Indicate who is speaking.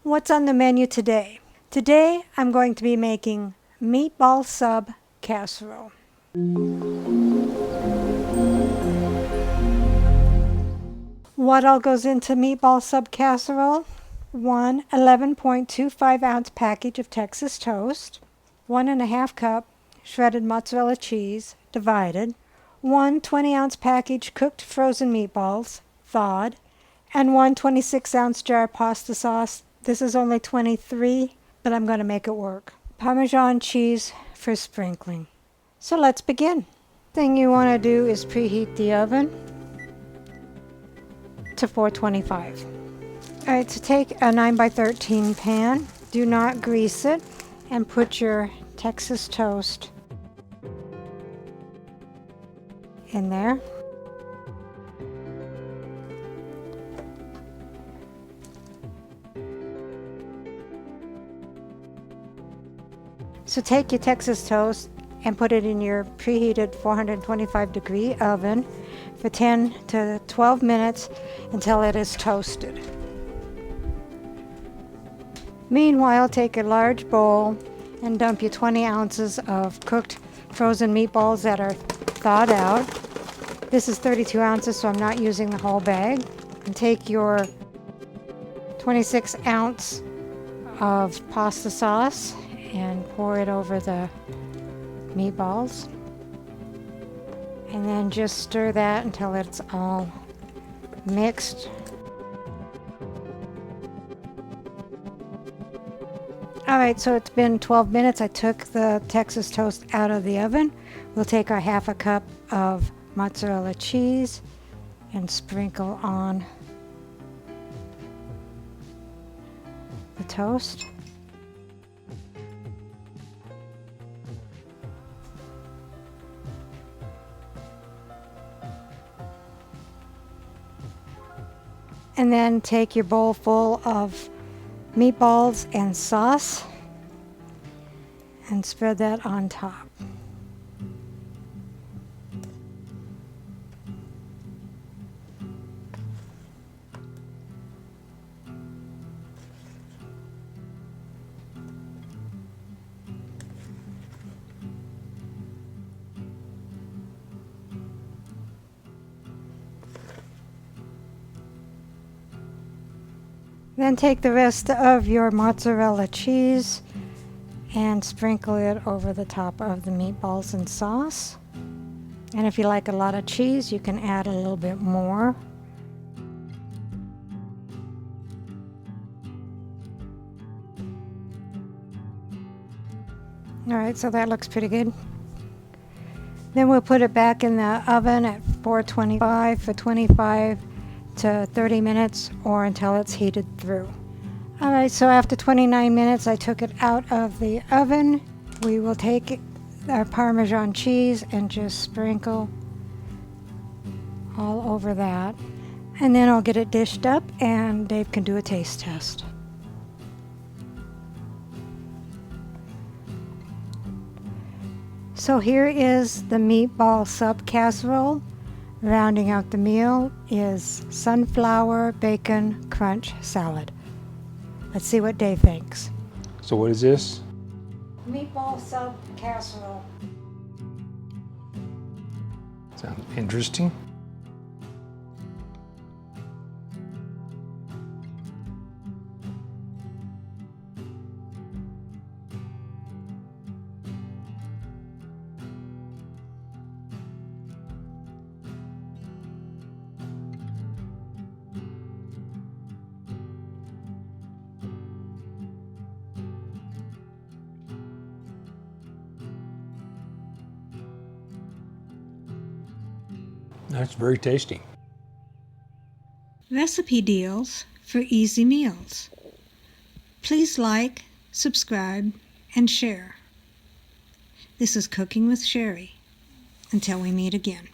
Speaker 1: What's on the menu today? Today I'm going to be making meatball sub casserole. What all goes into meatball sub casserole? 1 11.25 ounce package of Texas toast, 1.5 cup shredded mozzarella cheese, divided, 1 20-ounce package cooked frozen meatballs, thawed, and 1 26-ounce jar pasta sauce. This is only 23, but I'm going to make it work. Parmesan cheese for sprinkling. So let's begin. Thing you want to do is preheat the oven to 425. All right, so take a 9x13 pan. Do not grease it, and put your Texas toast in there. So take your Texas toast and put it in your preheated 425-degree oven for 10 to 12 minutes until it is toasted. Meanwhile, take a large bowl and dump your 20 ounces of cooked frozen meatballs that are thawed out. This is 32 ounces, so I'm not using the whole bag. And take your 26 ounce of pasta sauce and pour it over the meatballs. And then just stir that until it's all mixed. Alright, so it's been 12 minutes. I took the Texas toast out of the oven. We'll take our 1/2 cup of mozzarella cheese and sprinkle on the toast. And then take your bowl full of meatballs and sauce and spread that on top. Then take the rest of your mozzarella cheese and sprinkle it over the top of the meatballs and sauce. And if you like a lot of cheese, you can add a little bit more. All right, so that looks pretty good. Then we'll put it back in the oven at 425 for 25 to 30 minutes or until it's heated through. All right, so after 29 minutes, I took it out of the oven. We will take our Parmesan cheese and just sprinkle all over that. And then I'll get it dished up and Dave can do a taste test. So here is the meatball sub casserole. Rounding out the meal is sunflower bacon crunch salad. Let's see what Dave thinks.
Speaker 2: So what is this?
Speaker 1: Meatball sub casserole.
Speaker 2: Sounds interesting. That's very tasty.
Speaker 1: Recipe deals for easy meals. Please like, subscribe, and share. This is Cooking with Sherry. Until we meet again.